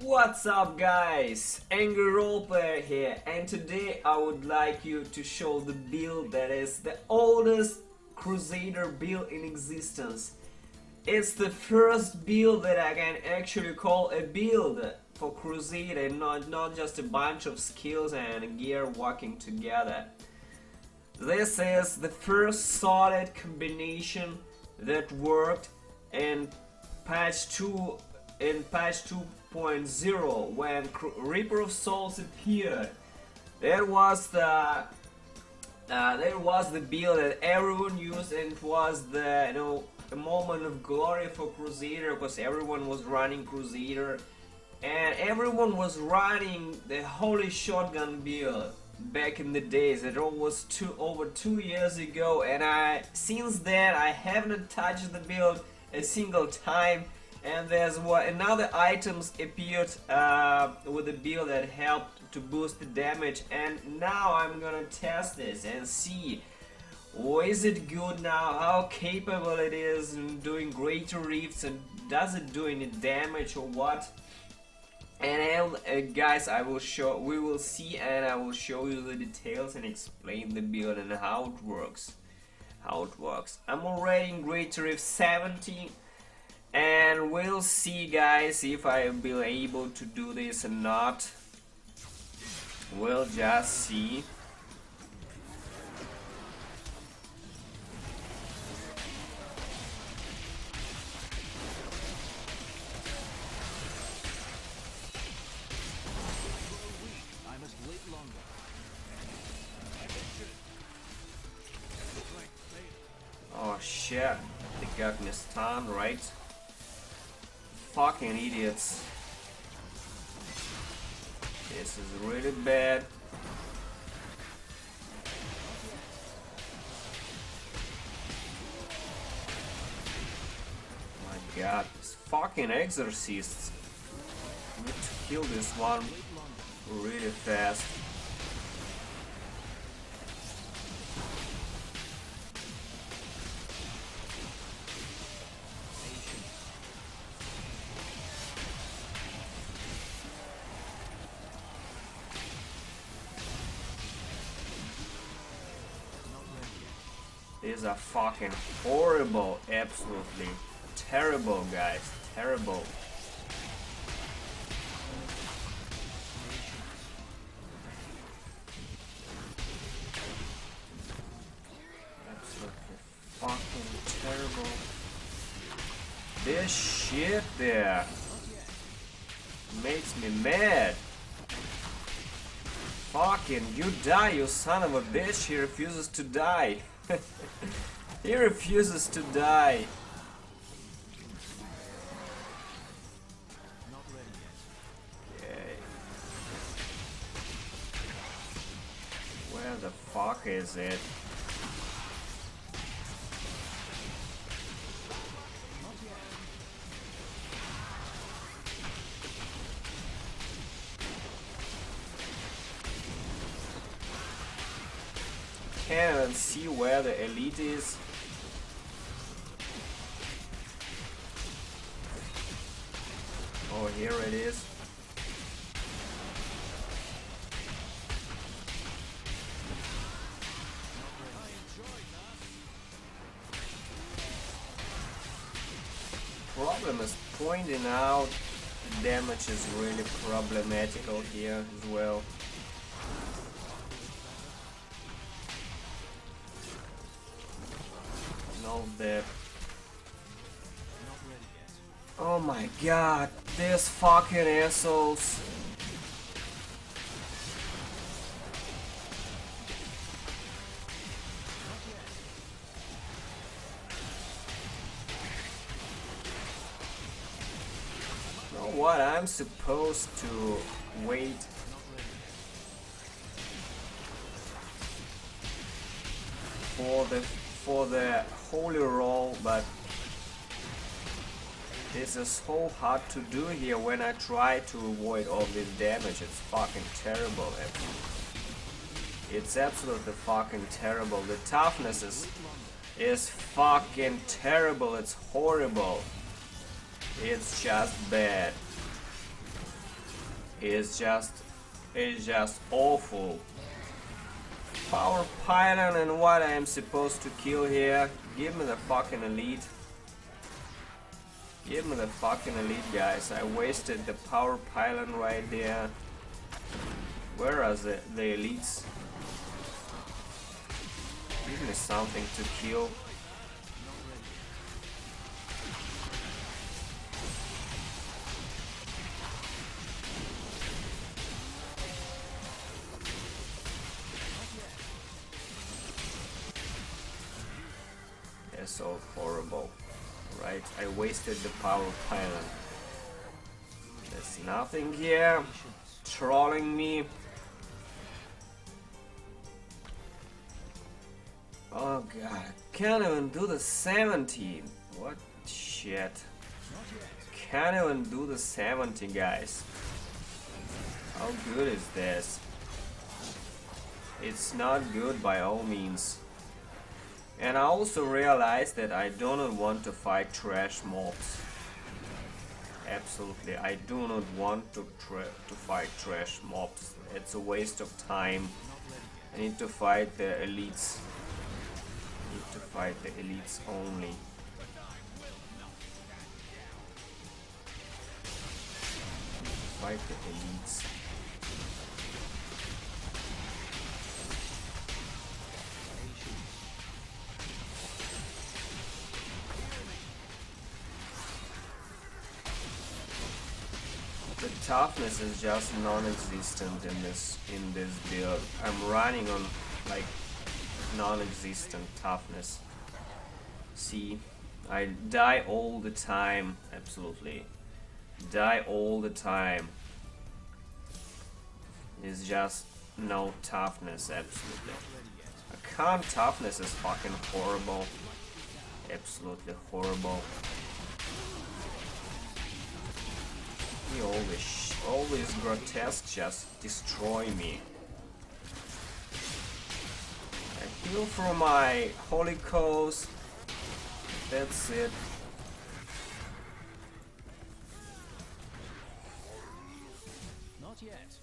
What's up guys, Angry Roleplayer here, and today I would like you to show the build that is the oldest Crusader build in existence. It's the first build that I can actually call a build for Crusader, not just a bunch of skills and gear working together. This is the first solid combination that worked in patch 2 in patch 2.0 when Reaper of Souls appeared. That was the build that everyone used, and it was the a moment of glory for Crusader because everyone was running Crusader and everyone was running the holy shotgun build back in the days. It was over 2 years ago, and since then I haven't touched the build a single time. And there's another items appeared with the build that helped to boost the damage, and now I'm gonna test this and see is it good now, how capable it is in doing greater rifts, and does it do any damage or what. And guys, we will see, and I will show you the details and explain the build and how it works. I'm already in greater rift 17. And we'll see guys if I will be able to do this or not. We'll just see. I must wait longer. Oh shit, they got me stunned, right? Fucking idiots. This is really bad. My god, these fucking exorcists. I need to kill this one really fast. These are fucking horrible, absolutely terrible guys, terrible. Absolutely fucking terrible. This shit there makes me mad. Fucking you die, you son of a bitch. He refuses to die. He refuses to die. Not ready yet. Okay. Where the fuck is it? Can't even see where the elite is. Oh, here it is. Problem is pointing out the damage is really problematical here as well. That. Oh my god, these fucking assholes. You know what, I'm supposed to wait for the holy roll, but this is so hard to do here when I try to avoid all this damage. It's fucking terrible. It's absolutely fucking terrible. The toughness is fucking terrible. It's horrible. It's just bad. is just awful. Power pylon and what I am supposed to kill here? Give me the fucking elite. Give me the fucking elite, guys. I wasted the power pylon right there. Where are the elites? Give me something to kill. That's so horrible. Right, I wasted the power pylon. There's nothing here. Trolling me. Oh god, can't even do the 17. What shit. Can't even do the 70, guys. How good is this? It's not good by all means. And I also realized that I do not want to fight trash mobs. Absolutely, I do not want to fight trash mobs. It's a waste of time. I need to fight the elites. I need to fight the elites only. Fight the elites. The toughness is just non-existent in this build. I'm running on like non-existent toughness. See, I die all the time. Absolutely, die all the time. It's just no toughness. Absolutely, a calm toughness is fucking horrible. Absolutely horrible. All these grotesques just destroy me. I heal from my holy coast. That's it. Not yet.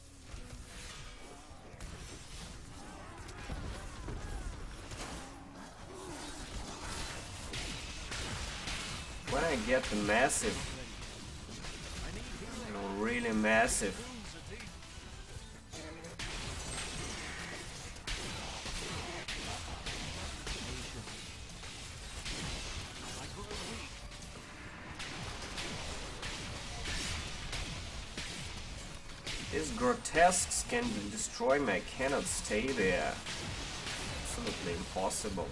When I get the massive, really massive. These grotesques can destroy me. I cannot stay there. Absolutely impossible.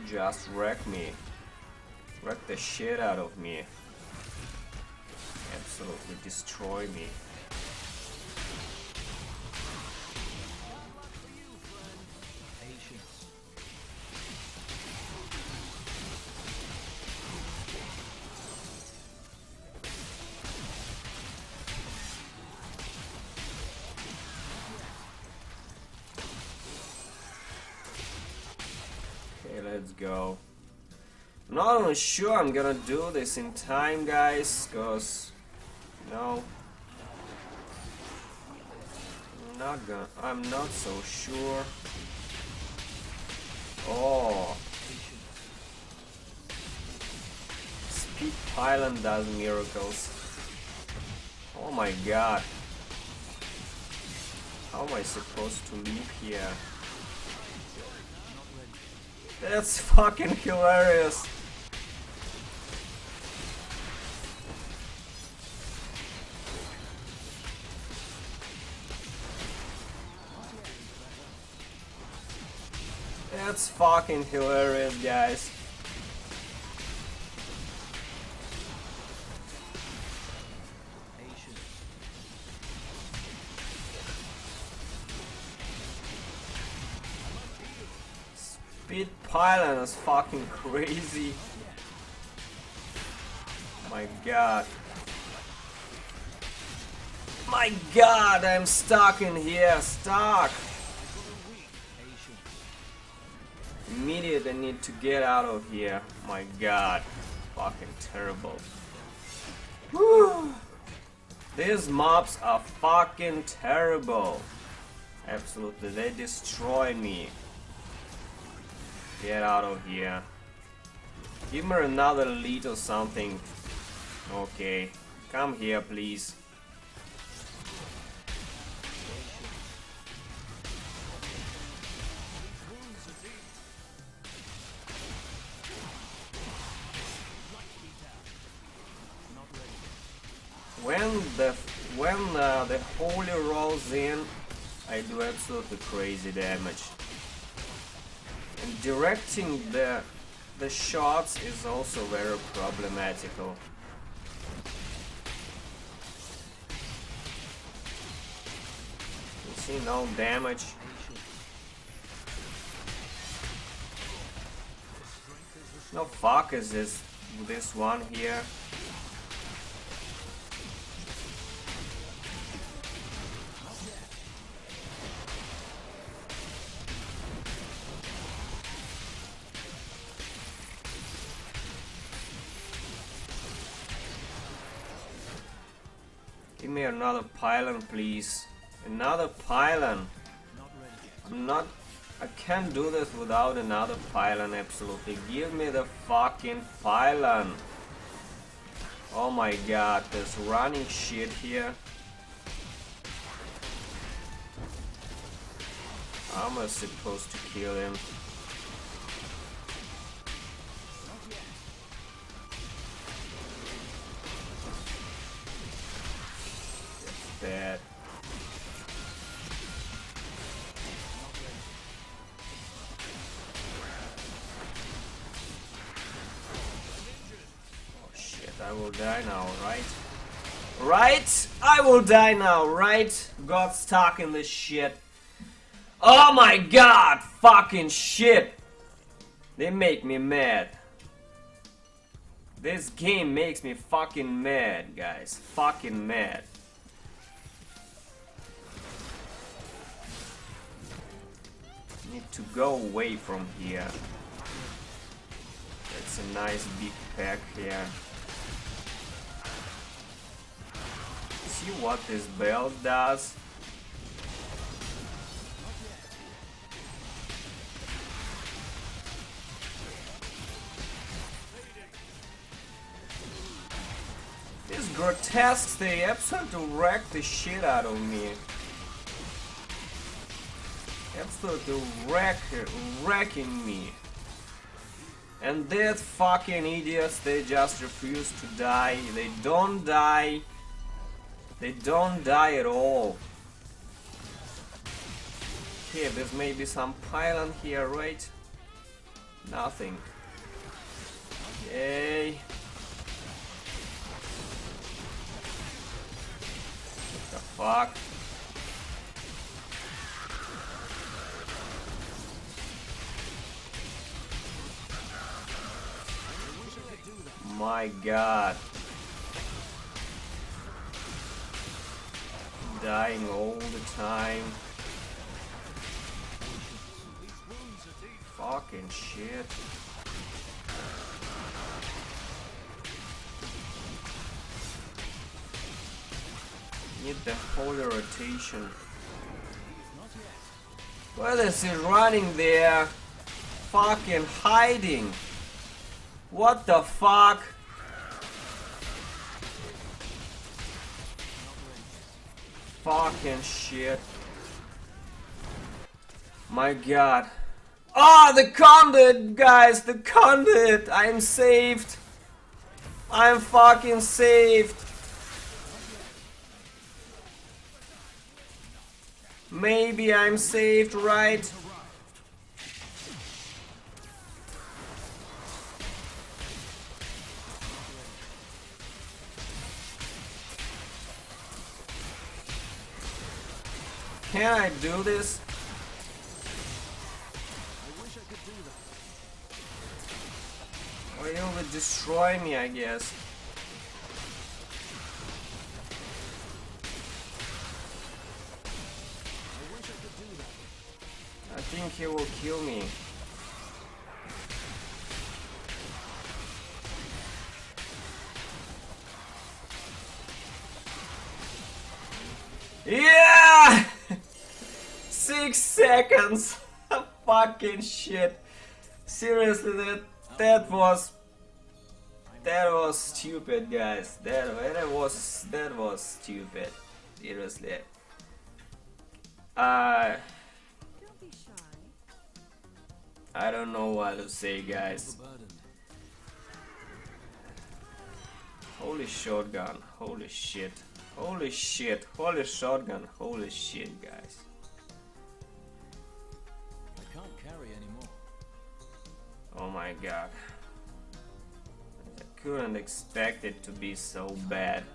Just wreck me. Wreck the shit out of me. Absolutely destroy me. Let's go. I'm not even sure I'm gonna do this in time, guys, cause no, I'm not so sure. Oh, Speed Pylon does miracles. Oh my god, how am I supposed to leave here? That's fucking hilarious. That's fucking hilarious, guys. Speed Pylon is fucking crazy. My god. My god, I'm stuck in here. Stuck. shit, I need to get out of here. My god. Fucking terrible. Whew. These mobs are fucking terrible. Absolutely, they destroy me. Get out of here. Give me another lead or something. Okay, come here please. When the holy rolls in, I do absolutely crazy damage. And directing the shots is also very problematical. You see, no damage. No fuck is this one here. Give me another pylon, please. Another pylon. I can't do this without another pylon, absolutely. Give me the fucking pylon. Oh my god, this running shit here. How am I supposed to kill him? Bad. Oh shit, I will die now, right? Right? I will die now, right? Got stuck in this shit. Oh my god! Fucking shit! They make me mad. This game makes me fucking mad, guys. Fucking mad. Need to go away from here. That's a nice big pack here. See what this belt does? These grotesques, they absolutely wreck the shit out of me. Absolutely wrecking me. And these fucking idiots, they just refuse to die. They don't die. They don't die at all. Okay, there's maybe some pylon here, right? Nothing. Yay. What the fuck? My god. Dying all the time. Fucking shit. Need the holy rotation. What is he running there? Fucking hiding. What the fuck? Fucking shit. My god. Ah, the conduit, guys, the conduit. I'm saved. I'm fucking saved. Maybe I'm saved, right? Can I do this? I wish I could do that. Or it will destroy me, I guess. I wish I could do that. I think he will kill me. Yeah! 6 seconds! Fucking shit. Seriously, that was stupid, guys. That was stupid. Seriously. I don't know what to say, guys. Holy shotgun, holy shit. Holy shit, holy shotgun, holy shit, guys. I can't carry anymore. Oh my god. I couldn't expect it to be so bad.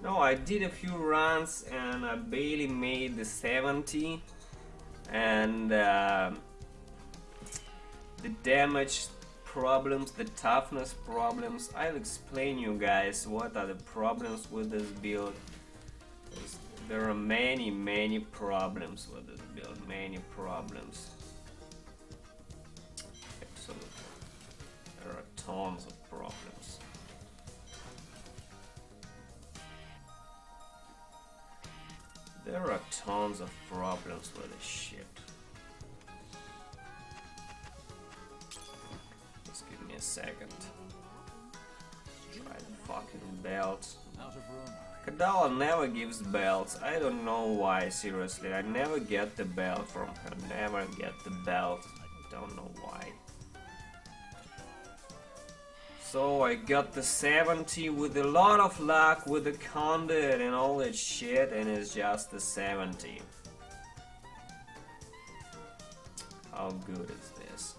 No, I did a few runs and I barely made the 70. And the damage problems, the toughness problems, I'll explain you guys what are the problems with this build. There are many problems with this build, many problems. Absolutely. There are tons of problems. There are tons of problems with this shit. Just give me a second. Try the fucking belt. Out of room. Kadala never gives belts. I don't know why, seriously. I never get the belt from her. Never get the belt. I don't know why. So I got the 70 with a lot of luck with the conduit and all that shit, and it's just the 70. How good is this?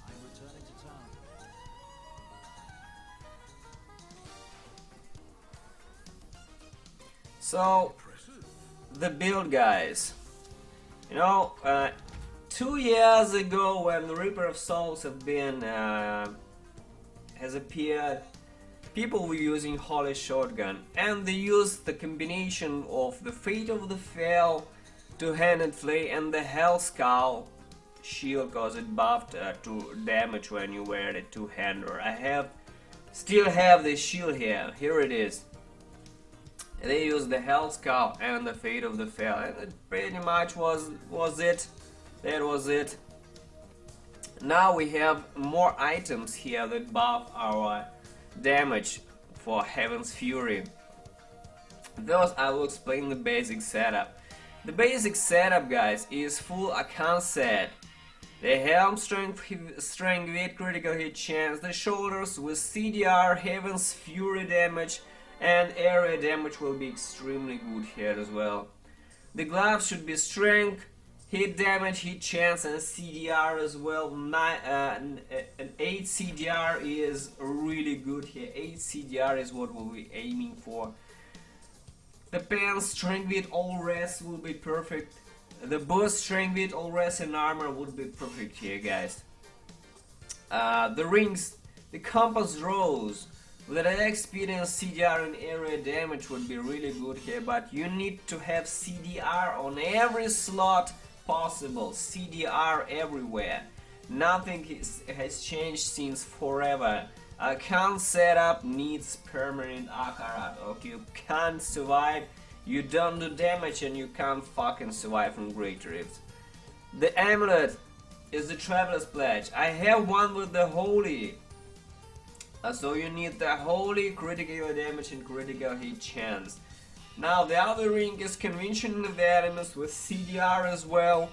I'm returning to town. So, the build, guys. You know, 2 years ago, when the Reaper of Souls has appeared, people were using Holy Shotgun, and they used the combination of the Fate of the Fell, two-handed flay, and the Hell Skull shield, cause it buffed to damage when you wear the two-hander. Still have this shield here. Here it is. They used the Hell Skull and the Fate of the Fell, and it pretty much was it. That was it. Now we have more items here that buff our damage for Heaven's Fury. Those I will explain the basic setup. The basic setup, guys, is full account set. The helm strength with critical hit chance, the shoulders with CDR, Heaven's Fury damage, and area damage will be extremely good here as well. The gloves should be strength, hit damage, hit chance, and CDR as well. An 8 CDR is really good here. 8 CDR is what we'll be aiming for. The pants strength with all rest will be perfect. The boost strength with all rest and armor would be perfect here, guys. The rings, the compass rose with an experience, CDR, and area damage would be really good here, but you need to have CDR on every slot possible. CDR everywhere. Nothing has changed since forever. Account setup needs permanent Akarat. Okay, you can't survive, you don't do damage, and you can't fucking survive from Great Rift. The amulet is the Traveler's Pledge. I have one with the Holy. So you need the Holy, critical damage, and critical hit chance. Now the other ring is Convention of the Elements with CDR as well.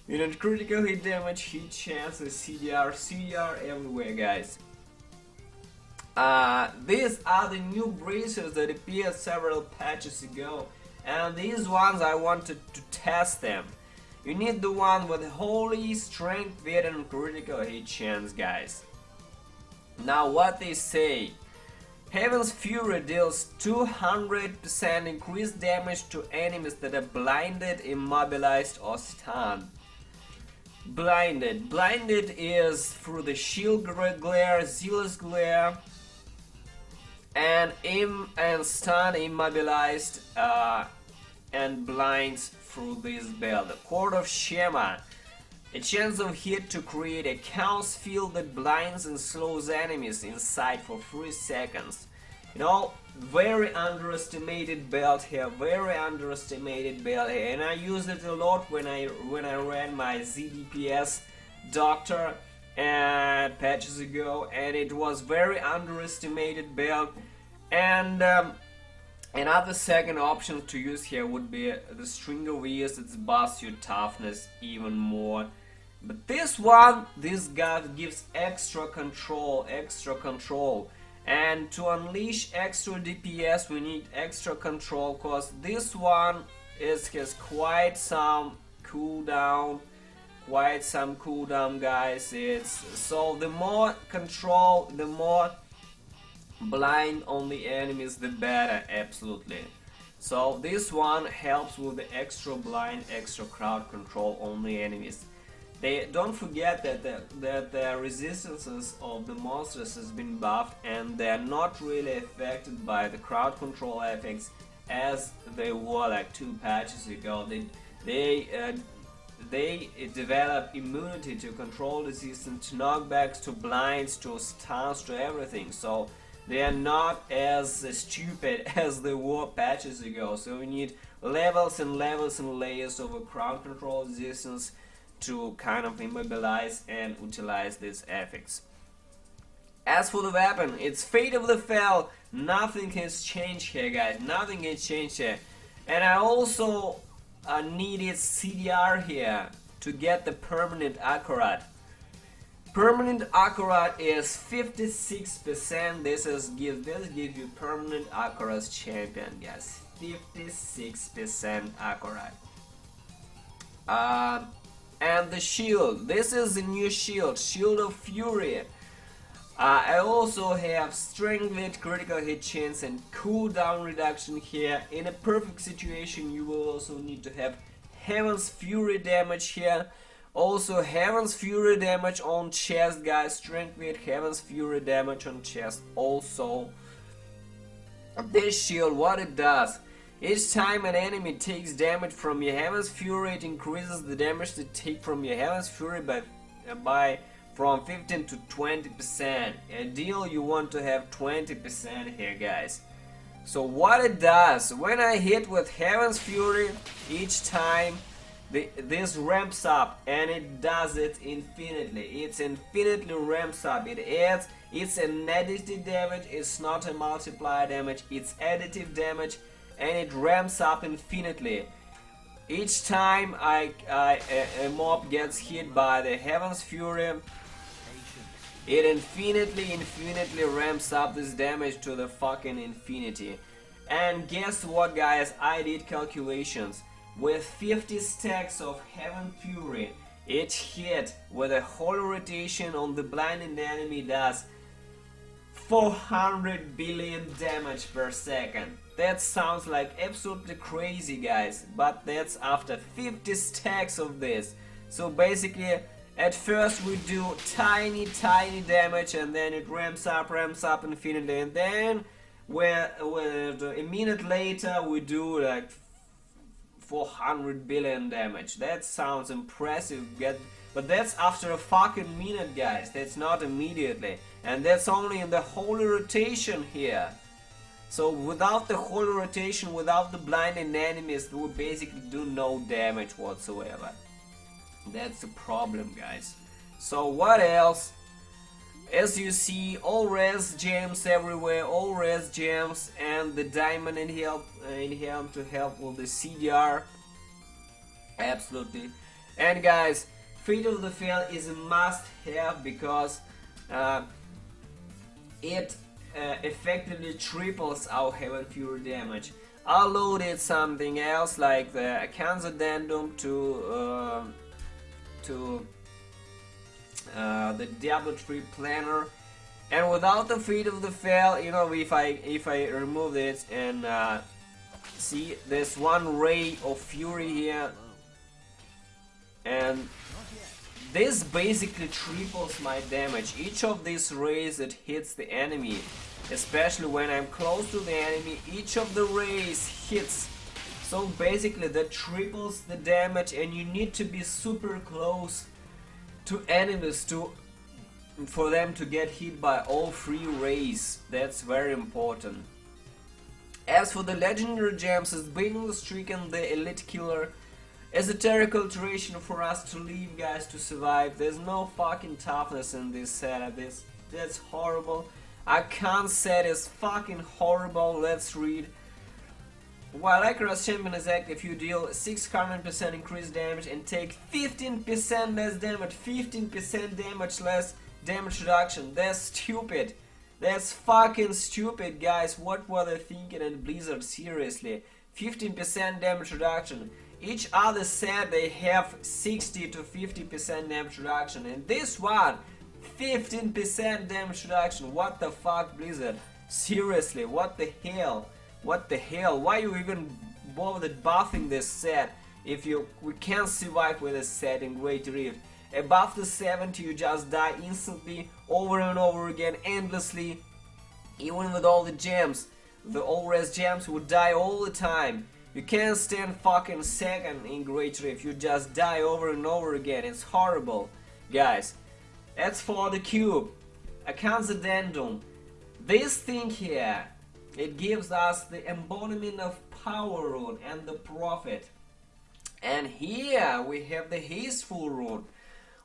You need critical hit damage, hit chance, and CDR everywhere, guys. These are the new bracers that appeared several patches ago, and these ones I wanted to test them. You need the one with Holy, Strength, Weight, and critical hit chance, guys. Now what they say: Heaven's Fury deals 200% increased damage to enemies that are blinded, immobilized, or stunned. Blinded. Blinded is through the shield glare, zealous glare, and stun, immobilized, and blinds through this belt. The Court of Shema. A chance of hit to create a chaos field that blinds and slows enemies inside for 3 seconds. You know, very underestimated build here, very underestimated build here, and I used it a lot when I ran my ZDPS Doctor and patches ago, and it was very underestimated build. And another second option to use here would be the Stringer Wheels. It buffs your toughness even more. But this one, this guy gives extra control, and to unleash extra DPS we need extra control, cause this one has quite some cooldown, guys. It's so the more control, the more blind on the enemies, the better, absolutely. So this one helps with the extra blind, extra crowd control on the enemies. They don't forget that the resistances of the monsters has been buffed, and they're not really affected by the crowd control effects as they were like 2 patches ago. They develop immunity to control resistance, to knockbacks, to blinds, to stuns, to everything. So they are not as stupid as they were patches ago. So we need levels and levels and layers of a crowd control resistance to kind of immobilize and utilize these effects. As for the weapon, it's Fate of the Fell. Nothing has changed here, guys. Nothing has changed here. And I also needed CDR here to get the permanent accurate. Permanent accurate is 56%. This gives you permanent accurate champion, guys. 56% accurate. And the shield, this is the new shield, Shield of Fury. I also have strength with critical hit chance and cooldown reduction here. In a perfect situation you will also need to have Heaven's Fury damage here. Also Heaven's Fury damage on chest, guys. Strength with Heaven's Fury damage on chest also. This shield, what it does: each time an enemy takes damage from your Heaven's Fury, it increases the damage they take from your Heaven's Fury by from 15 to 20%. Ideal, you want to have 20% here, guys. So what it does, when I hit with Heaven's Fury, each time this ramps up, and it does it infinitely. It's infinitely ramps up. It adds, it's an additive damage, it's not a multiplier damage, it's additive damage, and it ramps up infinitely. Each time a mob gets hit by the Heaven's Fury, it infinitely ramps up this damage to the fucking infinity. And guess what, guys? I did calculations. With 50 stacks of Heaven Fury, each hit with a holy rotation on the blinded enemy does 400 billion damage per second. That sounds like absolutely crazy, guys, but that's after 50 stacks of this. So basically, at first we do tiny damage, and then it ramps up infinitely, and then a minute later we do like 400 billion damage. That sounds impressive, but that's after a fucking minute, guys. That's not immediately, and that's only in the holy rotation here. So without the holy rotation, without the blinding enemies, we basically do no damage whatsoever. That's the problem, guys. So what else? As you see, all res gems everywhere, all res gems, and the diamond in helm to help with the CDR. Absolutely. And guys, Fate of the Fell is a must-have because it effectively triples our Heaven Fury damage. I loaded something else like the Akan's Addendum to the Diablo 3 planner, and without the Fate of the Fell, you know, if I remove it and see, there's one ray of fury here, and this basically triples my damage. Each of these rays that hits the enemy, especially when I'm close to the enemy, each of the rays hits. So basically that triples the damage, and you need to be super close to enemies to for them to get hit by all 3 rays. That's very important. As for the legendary gems, it's been the streak and the elite killer. Esoteric alteration for us to live, guys, to survive. There's no fucking toughness in this setup. That's horrible. I can't say it's fucking horrible. Let's read. While Icarus Champion is active, you deal 600% increased damage and take 15% less damage. 15% damage less damage reduction. That's stupid. That's fucking stupid, guys. What were they thinking at Blizzard? Seriously. 15% damage reduction. Each other set they have 60 to 50% damage reduction, and this one 15% damage reduction. What the fuck, Blizzard? Seriously, what the hell? What the hell? Why you even bothered buffing this set if we can't survive with this set in Great Rift? Above the 70 you just die instantly, over and over again, endlessly. Even with all the gems, the all-res gems would die all the time. You can't stand fucking second in Great Rift, you just die over and over again. It's horrible, guys. As for the cube, a Addendum. This thing here, it gives us the embodiment of power rune and the prophet. And here we have the Hasteful rune.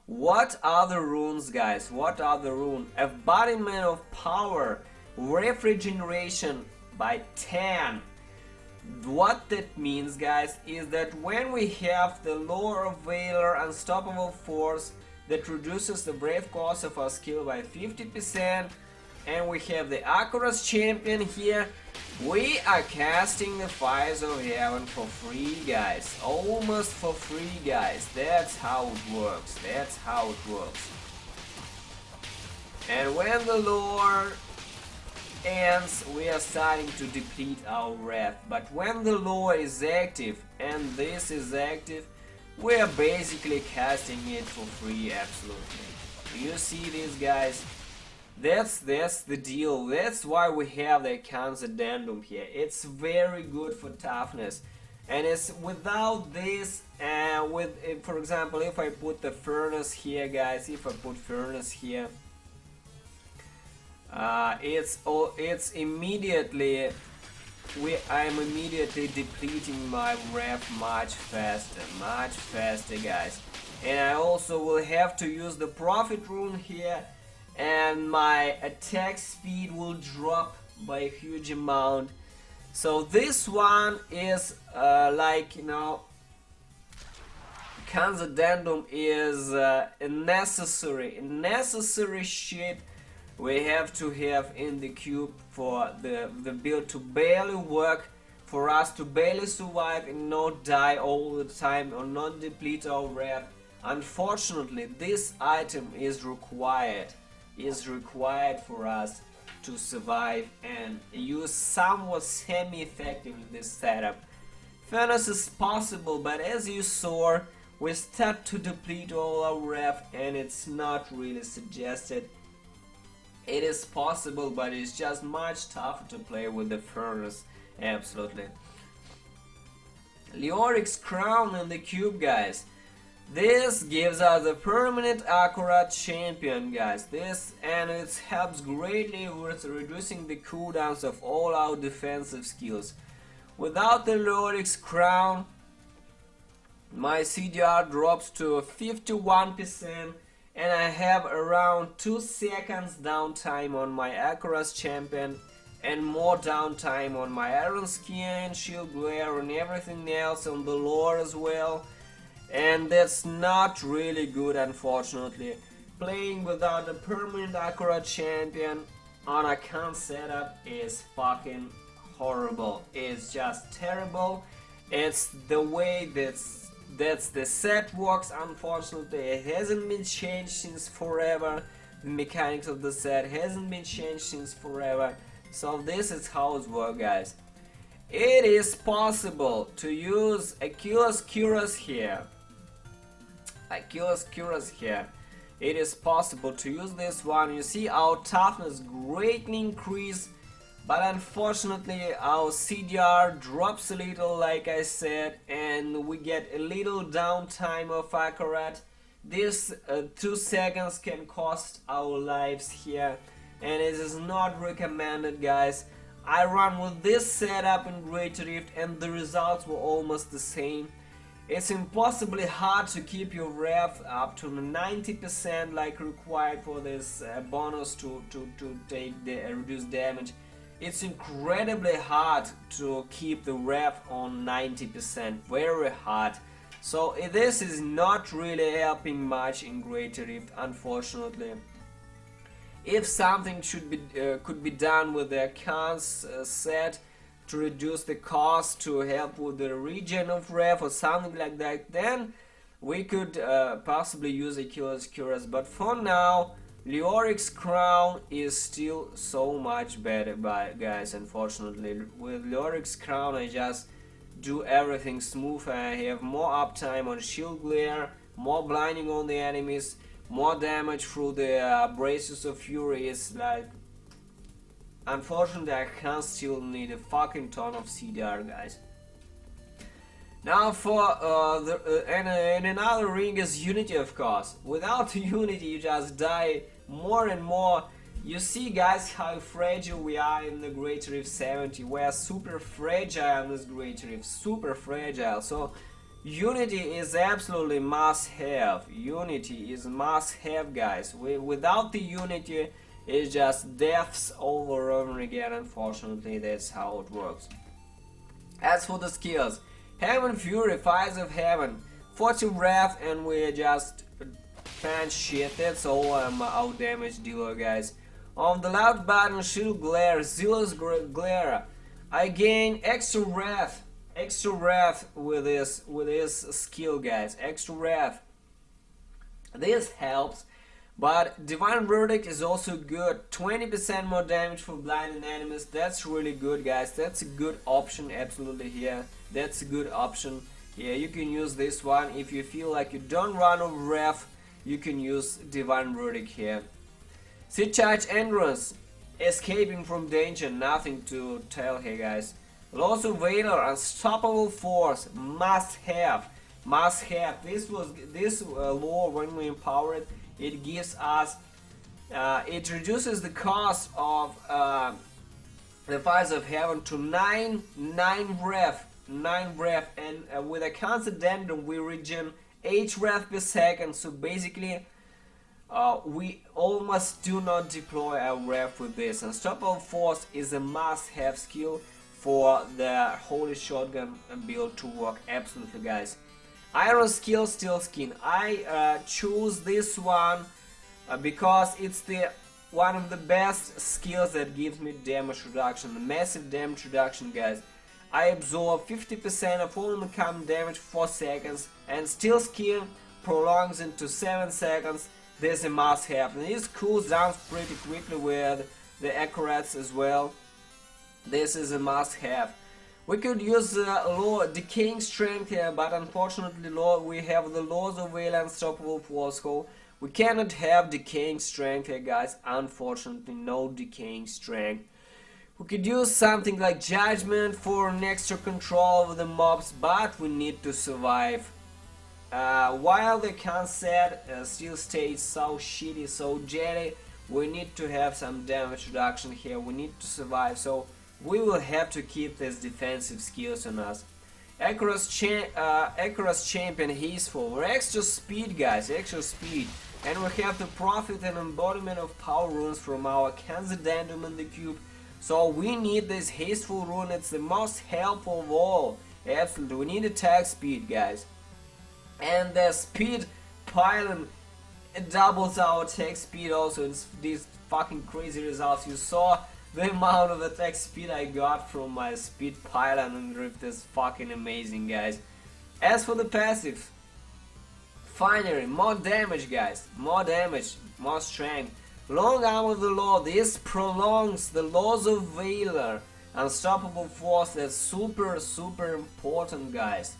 What are the runes, guys? What are the runes? Embodiment of power, refrigeration by 10. What that means, guys, is that when we have the Lore of Valor Unstoppable Force that reduces the brave cost of our skill by 50%, and we have the Icarus Champion here, we are casting the Fires of Heaven for free, guys. Almost for free, guys. That's how it works. That's how it works. And when the lore ends, we are starting to deplete our wrath. But when the lore is active, and this is active, we are basically casting it for free, absolutely. You see this, guys? That's the deal. That's why we have the Addendum here. It's very good for toughness. And it's without this, for example, if I put the furnace here, guys, if I put furnace here, it's immediately, I'm immediately depleting my wrath much faster, guys. And I also will have to use the prophet rune here, and my attack speed will drop by a huge amount. So this one is like, you know, Addendum is a necessary shit we have to have in the cube for the build to barely work, for us to barely survive and not die all the time or not deplete our wrath. Unfortunately, this item is required for us to survive and use somewhat semi-effectively this setup. Furnace is possible, but as you saw, we start to deplete all our wrath and it's not really suggested. It is possible, but it's just much tougher to play with the furnace, absolutely. Leoric's Crown in the cube, guys. This gives us a permanent accurate champion, guys. And it helps greatly with reducing the cooldowns of all our defensive skills. Without the Leoric's Crown, my CDR drops to 51%, and I have around 2 seconds downtime on my Icarus Champion and more downtime on my Iron Skin, Shield Glare and everything else on the lore as well. And that's not really good, unfortunately. Playing without a permanent Icarus Champion on a con setup is fucking horrible. It's just terrible. It's the way that's the set works, unfortunately. It hasn't been changed since forever. The mechanics of the set hasn't been changed since forever. So this is how it works, guys. It is possible to use Achilles Cuirass here. It is possible to use this one. You see our toughness greatly increase, but unfortunately our CDR drops a little, like I said, and we get a little downtime of accurate. This 2 seconds can cost our lives here, and it is not recommended, guys. I run with this setup in Greater Rift and the results were almost the same. It's impossibly hard to keep your ref up to 90% like required for this bonus to take the reduced damage. It's incredibly hard to keep the ref on 90%, very hard. So this is not really helping much in Greater Rift, unfortunately. If something could be done with the accounts set to reduce the cost, to help with the regen of ref or something like that, then we could possibly use a Killer's Cuirass. But for now, Leoric's Crown is still so much better, guys. Unfortunately, with Leoric's Crown, I just do everything smooth. I have more uptime on shield glare, more blinding on the enemies, more damage through the braces of fury. Is like, unfortunately, I can still need a fucking ton of CDR, guys. Now for and another ring is Unity, of course. Without Unity, you just die more and more. You see, guys, how fragile we are in the Greater Rift 70. We are super fragile in this Greater Rift, super fragile. So Unity is absolutely must-have. Unity is must-have, guys. Without the Unity, it's just deaths over and over again. Unfortunately, that's how it works. As for the skills, Heaven Fury, Fires of Heaven, 40 Wrath, and we just fan shit. That's all I'm our damage dealer, guys. On the loud button, Shield Glare, Zealous Glare, I gain extra wrath with this skill, guys. Extra wrath. This helps, but Divine Verdict is also good. 20% more damage for blinded enemies. That's really good, guys. That's a good option, absolutely here. That's a good option. Yeah, you can use this one if you feel like you don't run over wrath. You can use Divine Verdict here. Sea Charge Endurance, escaping from danger, nothing to tell here, guys. Loss of Valor, Unstoppable Force, must have. This lore, when we empower it, it gives us, it reduces the cost of the Fires of Heaven to 9 breath, and with a constant addendum we regen 8 breath per second. So basically, we almost do not deploy our ref with this. Unstoppable Force is a must-have skill for the Holy Shotgun build to work absolutely, guys. Iron Skill, Steel Skin. I choose this one because it's the one of the best skills that gives me damage reduction, massive damage reduction, guys. I absorb 50% of all incoming damage for 4 seconds, and Steel Skin prolongs into 7 seconds. This is a must-have, and this cools down pretty quickly with the accurates as well. This is a must-have. We could use low Decaying Strength here, but unfortunately we have the Laws of Valor, Unstoppable Force. So we cannot have Decaying Strength here, guys. Unfortunately, no Decaying Strength. We could use something like Judgment for an extra control over the mobs, but we need to survive. While the concept still stays so shitty, so jelly, we need to have some damage reduction here. We need to survive, so we will have to keep these defensive skills on us. Acuras Champion, he's for extra speed, guys, extra speed. And we have the Prophet and Embodiment of Power runes from our Kanzadendum in the cube. So we need this Hasteful rune, it's the most helpful of all. Absolutely, we need attack speed, guys. And the Speed Pylon, it doubles our attack speed also. It's these fucking crazy results. You saw the amount of attack speed I got from my Speed Pylon and Rift is fucking amazing, guys. As for the passive, finally, more damage, guys. More damage, more strength. Long Arm of the Law, this prolongs the Laws of Valor. Unstoppable Force, that's super important, guys.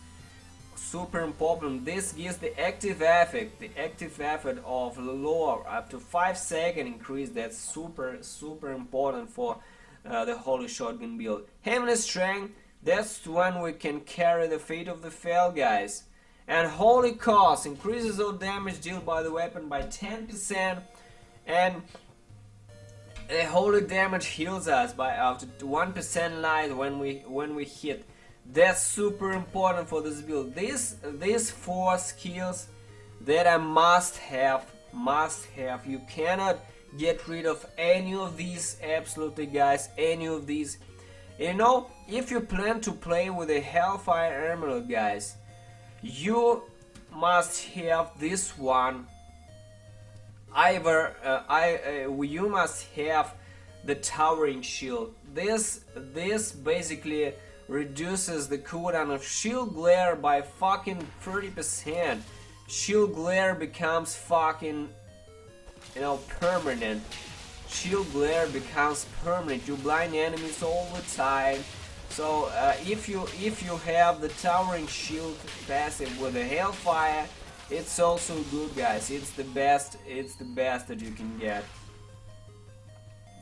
Super important. This gives the active effect of the lore up to 5 second increase. That's super important for the Holy Shotgun build. Heavenly Strength, that's when we can carry the Fate of the Fel, guys. And holy cost, increases all damage dealt by the weapon by 10%, and the holy damage heals us by up to 1% light when we hit. That's super important for this build. These 4 skills that I must have. You cannot get rid of any of these, absolutely guys, any of these. You know, if you plan to play with a Hellfire Emerald, guys, you must have this one. You must have the Towering Shield. This basically reduces the cooldown of Shield Glare by fucking 30%. Shield Glare becomes fucking, you know, permanent. Shield Glare becomes permanent. You blind enemies all the time. So if you have the Towering Shield passive with the Hellfire, it's also good, guys. It's the best that you can get.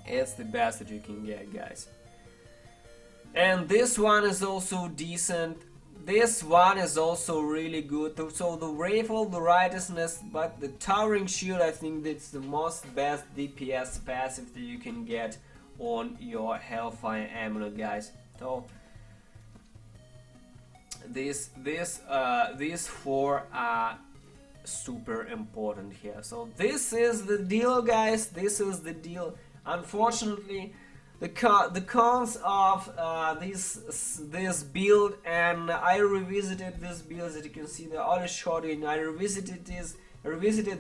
It's the best that you can get, guys. And this one is also decent. This one is also really good. So the Rifle, the Righteousness, but the Towering Shield, I think that's the most best DPS passive that you can get on your Hellfire Amulet, guys. So these 4 are super important here. So this is the deal, guys. This is the deal. Unfortunately, the cons of this build, and I revisited this build, as you can see the other shot, and I revisited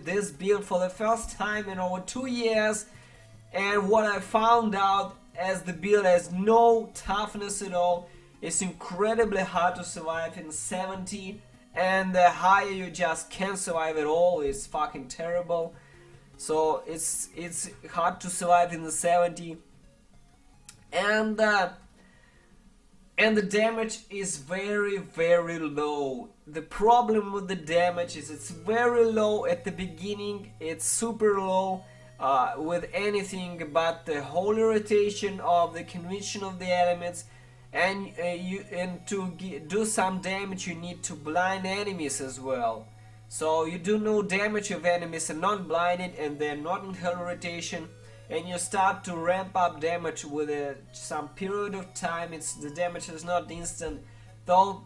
this build for the first time in over 2 years, and what I found out, as the build has no toughness at all, it's incredibly hard to survive in 70, and the higher you just can't survive at all is fucking terrible. So it's hard to survive in the 70, and the damage is very, very low. The problem with the damage is it's very low at the beginning. It's super low with anything but the holy rotation of the convention of the elements, and to do some damage you need to blind enemies as well. So you do no damage if enemies are not blinded and they're not in holy rotation, and you start to ramp up damage with some period of time. The damage is not instant. Though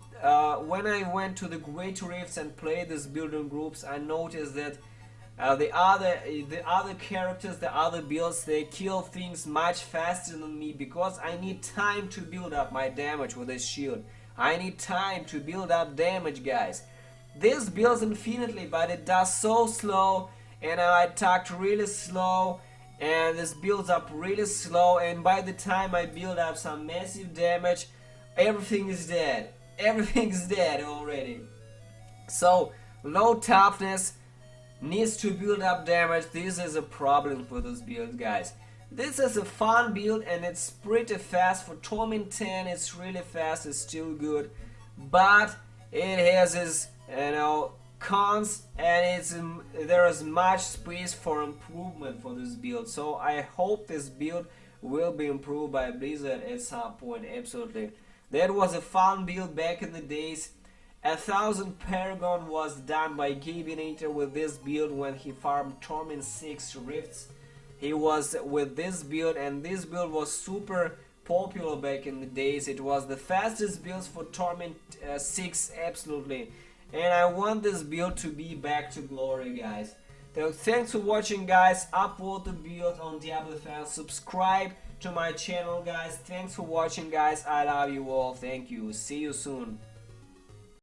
when I went to the Great Rifts and played this build in groups, I noticed that the other characters, the other builds, they kill things much faster than me, because I need time to build up my damage with this shield. I need time to build up damage, guys. This builds infinitely, but it does so slow, and I attacked really slow, and this builds up really slow, and by the time I build up some massive damage, everything is dead. Everything's dead already. So low toughness, needs to build up damage. This is a problem for this build, guys. This is a fun build, and it's pretty fast. For Torment 10 it's really fast, it's still good, but it has its, you know, cons, and there is much space for improvement for this build. So I hope this build will be improved by Blizzard at some point. Absolutely, that was a fun build back in the days. 1000 Paragon was done by Gabinator with this build when he farmed Torment 6 Rifts. He was with this build, and this build was super popular back in the days. It was the fastest builds for Torment 6, absolutely. And I want this build to be back to glory, guys. So thanks for watching, guys. Upvote the build on Diablo fans. Subscribe to my channel, guys. Thanks for watching, guys. I love you all. Thank you. See you soon.